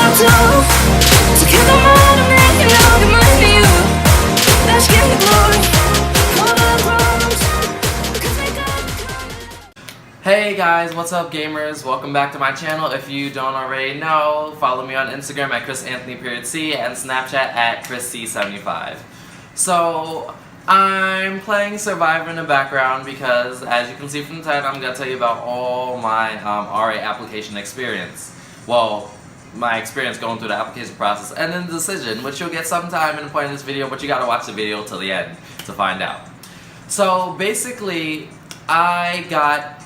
I do to keep them all and make you know it must be you. Bask in the glory, all our problems, 'cause we got coming. Hey guys, what's up gamers? Welcome back to my channel. If you don't already know, follow me on Instagram at ChrisAnthony.C and Snapchat at ChrisC75. So, I'm playing Survivor in the background because, as you can see from the title, I'm going to tell you about all my RA application experience. Well, my experience going through the application process and then the decision, which you'll get sometime in the point of this video, but you got to watch the video till the end to find out. So, basically, I got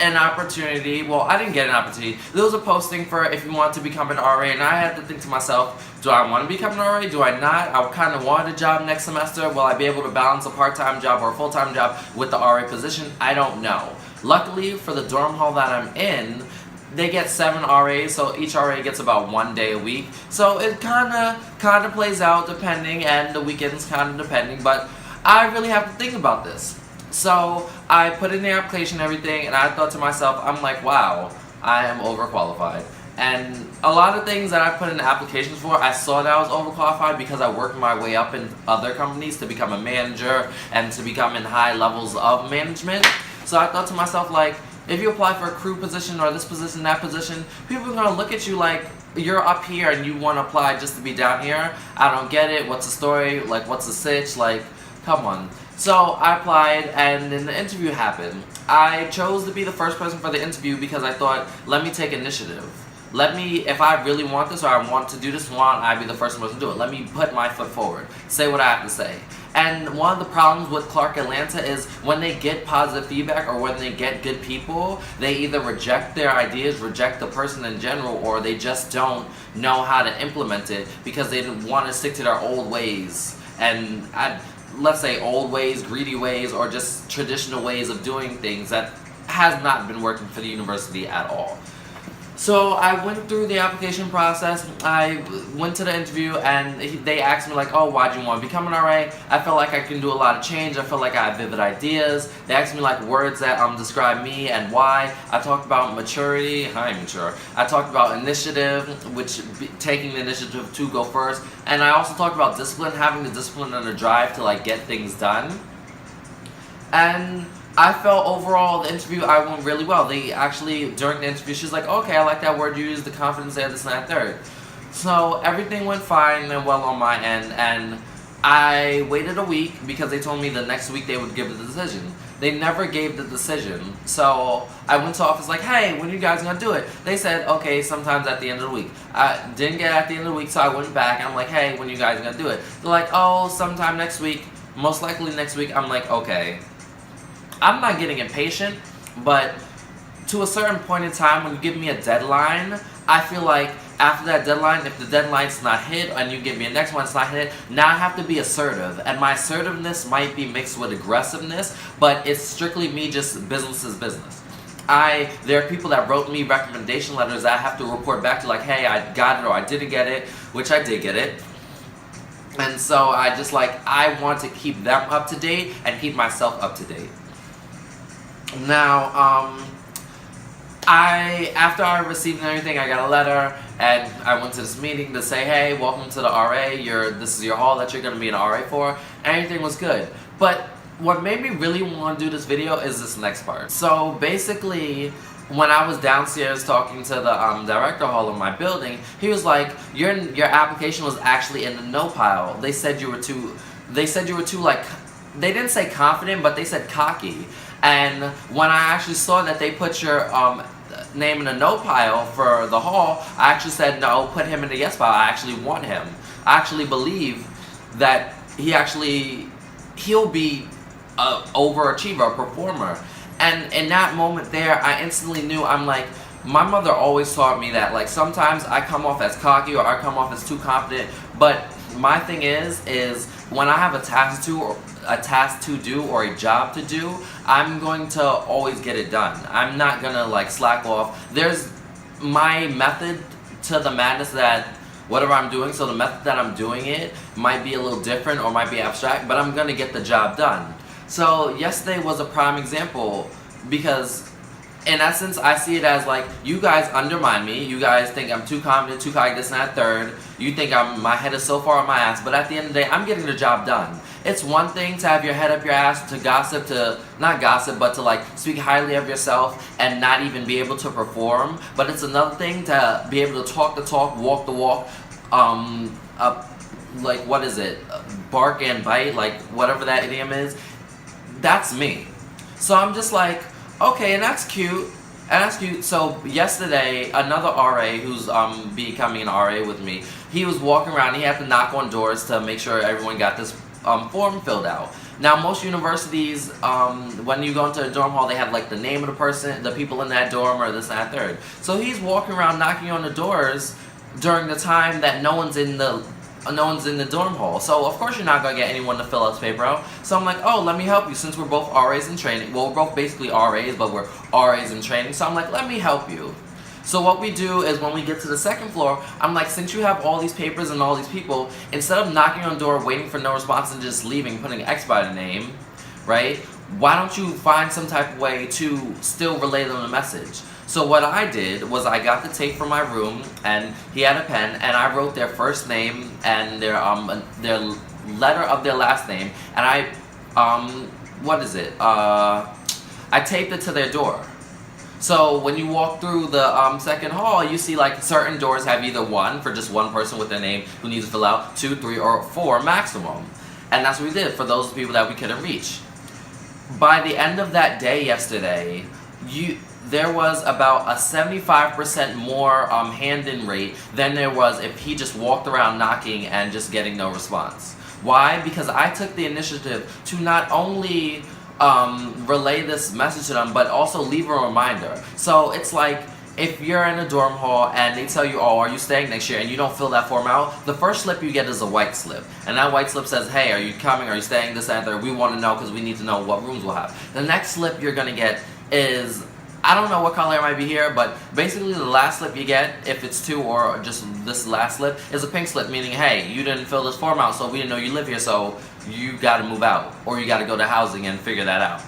an opportunity. Well, I didn't get an opportunity. There was a posting for if you want to become an RA, and I had to think to myself, do I want to become an RA? Do I not? I kind of wanted a job next semester. Will I be able to balance a part-time job or a full-time job with the RA position? I don't know. Luckily, for the dorm hall that I'm in, they get 7 RAs, so each RA gets about 1 day a week. So it kind of plays out depending, and the weekends kind of depending, but I really have to think about this. So I put in the application and everything, and I thought to myself, I'm like, wow, I am overqualified. And a lot of things that I put in the applications for, I saw that I was overqualified because I worked my way up in other companies to become a manager and to become in high levels of management. So I thought to myself, like, if you apply for a crew position or this position, that position, people are going to look at you like you're up here and you want to apply just to be down here. I don't get it. What's the story? Like, what's the sitch? Like, come on. So I applied, and then the interview happened. I chose to be the first person for the interview because I thought, let me take initiative. Let me, if I really want this or I want to do this, why don't I be the first person to do it? Let me put my foot forward. Say what I have to say. And one of the problems with Clark Atlanta is when they get positive feedback or when they get good people, they either reject their ideas, reject the person in general, or they just don't know how to implement it because they didn't want to stick to their old ways. And let's say old ways, greedy ways, or just traditional ways of doing things that has not been working for the university at all. So I went through the application process. I went to the interview, and they asked me like, oh, why'd you want to become an RA? I felt like I can do a lot of change. I felt like I have vivid ideas. They asked me like words that describe me and why. I talked about maturity. I ain't mature. I talked about initiative, which taking the initiative to go first. And I also talked about discipline, having the discipline and the drive to like get things done. And I felt overall the interview, I went really well. They actually, during the interview, she's like, okay, I like that word you used, the confidence there, this and that, third. So everything went fine and well on my end, and I waited a week because they told me the next week they would give the decision. They never gave the decision. So I went to office like, hey, when are you guys gonna do it? They said, okay, sometimes at the end of the week. I didn't get it at the end of the week, so I went back and I'm like, hey, when are you guys gonna do it? They're like, oh, sometime next week, most likely next week. I'm like, okay. I'm not getting impatient, but to a certain point in time when you give me a deadline, I feel like after that deadline, if the deadline's not hit and you give me a next one, it's not hit, now I have to be assertive. And my assertiveness might be mixed with aggressiveness, but it's strictly me, just business is business. There are people that wrote me recommendation letters that I have to report back to like, hey, I got it or I didn't get it, which I did get it. And so I want to keep them up to date and keep myself up to date. Now, after I received everything, I got a letter, and I went to this meeting to say, hey, welcome to the RA, this is your hall that you're going to be an RA for, and everything was good. But what made me really want to do this video is this next part. So basically, when I was downstairs talking to the director hall of my building, he was like, your application was actually in the no pile. They said you were too like, they didn't say confident, but they said cocky. And when I actually saw that they put your name in a no pile for the hall, I actually said, no, put him in the yes pile. I actually want him. I actually believe that he'll be an overachiever, a performer. And in that moment there, I instantly knew, I'm like, my mother always taught me that, like, sometimes I come off as cocky or I come off as too confident, but my thing is when I have a task to do or a job to do, I'm going to always get it done. I'm not gonna like slack off. There's my method to the madness that whatever I'm doing, so the method that I'm doing it might be a little different or might be abstract, but I'm gonna get the job done. So yesterday was a prime example because in essence, I see it as like, you guys undermine me. You guys think I'm too confident, too cocky, this and that, third. You think my head is so far up my ass, but at the end of the day, I'm getting the job done. It's one thing to have your head up your ass, to gossip, not gossip, but to like speak highly of yourself and not even be able to perform. But it's another thing to be able to talk the talk, walk the walk, like, what is it? Bark and bite, like whatever that idiom is. That's me. So I'm just like, okay, and that's cute. And that's cute. So yesterday, another RA who's becoming an RA with me, he was walking around. He had to knock on doors to make sure everyone got this form filled out. Now, most universities, when you go into a dorm hall, they have like the name of the person, the people in that dorm, or this and that third. So he's walking around knocking on the doors during the time that no one's in the dorm hall. So of course you're not gonna get anyone to fill out this paper out. So I'm like, oh, let me help you, since we're both RAs in training. Well, we're both basically RAs, but we're RAs in training. So I'm like, let me help you. So what we do is, when we get to the second floor, I'm like, since you have all these papers and all these people, instead of knocking on the door, waiting for no response, and just leaving, putting X by the name, right? Why don't you find some type of way to still relay them the message? So what I did was, I got the tape from my room, and he had a pen, and I wrote their first name and their letter of their last name, and I I taped it to their door. So when you walk through the second hall, you see like certain doors have either one for just one person with their name who needs to fill out, 2, 3, or 4 maximum. And that's what we did for those people that we couldn't reach. By the end of that day yesterday, there was about a 75% more hand-in rate than there was if he just walked around knocking and just getting no response. Why? Because I took the initiative to not only relay this message to them, but also leave a reminder. So it's like, if you're in a dorm hall and they tell you, oh, are you staying next year, and you don't fill that form out, the first slip you get is a white slip. And that white slip says, hey, are you coming, are you staying, this, that, and we want to know because we need to know what rooms we'll have. The next slip you're going to get is, I don't know what color it might be here, but basically the last slip you get, if it's 2 or just this last slip, is a pink slip, meaning, hey, you didn't fill this form out, so we didn't know you live here, so you got to move out, or you got to go to housing and figure that out.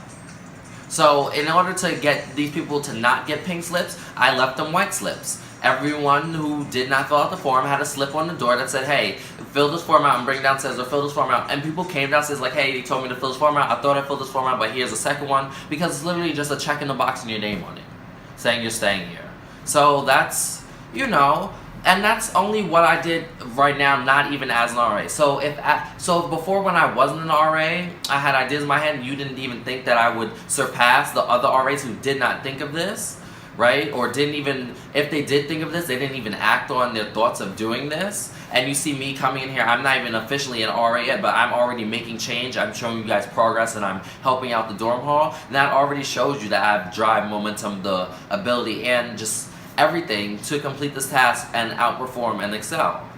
So in order to get these people to not get pink slips, I left them white slips. Everyone who did not fill out the form had a slip on the door that said, hey, fill this form out and bring it downstairs, or fill this form out. And people came downstairs like, hey, he told me to fill this form out. I thought I filled this form out, but here's a second one. Because it's literally just a check in the box and your name on it, saying you're staying here. So that's, you know, and that's only what I did right now, not even as an RA. So before, when I wasn't an RA, I had ideas in my head, and you didn't even think that I would surpass the other RAs who did not think of this, right? Or didn't even, if they did think of this, they didn't even act on their thoughts of doing this. And you see me coming in here, I'm not even officially an RA yet, but I'm already making change. I'm showing you guys progress, and I'm helping out the dorm hall. And that already shows you that I have drive, momentum, the ability, and just everything to complete this task and outperform and excel.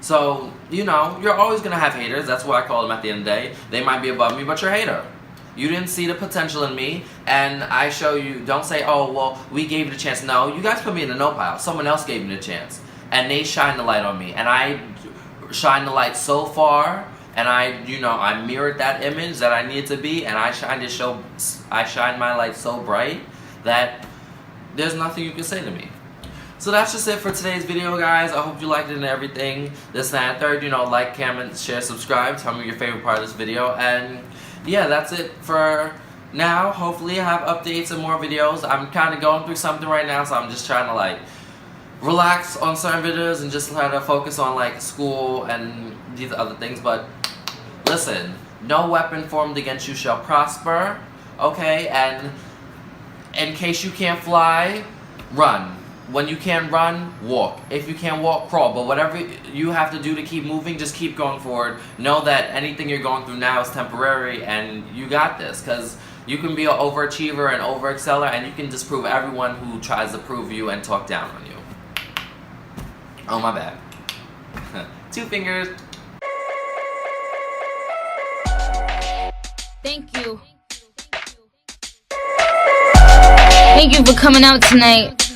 So, you know, you're always going to have haters. That's what I call them at the end of the day. They might be above me, but you're a hater. You didn't see the potential in me, and I show you. Don't say, oh, well, we gave you the chance. No, you guys put me in the no pile. Someone else gave me the chance, and they shined the light on me, and I shined the light so far, and I mirrored that image that I needed to be, and I shined my light so bright that there's nothing you can say to me. So that's just it for today's video, guys. I hope you liked it and everything. This, that, and third, you know, like, comment, share, subscribe. Tell me your favorite part of this video. And yeah, that's it for now. Hopefully I have updates and more videos. I'm kind of going through something right now, so I'm just trying to like relax on certain videos and just try to focus on like school and these other things. But listen, no weapon formed against you shall prosper. Okay? And in case you can't fly, run. When you can't run, walk. If you can't walk, crawl. But whatever you have to do to keep moving, just keep going forward. Know that anything you're going through now is temporary, and you got this. Because you can be an overachiever and overexceller, and you can disprove everyone who tries to prove you and talk down on you. Oh, my bad. 2 fingers. Thank you. Thank you for coming out tonight.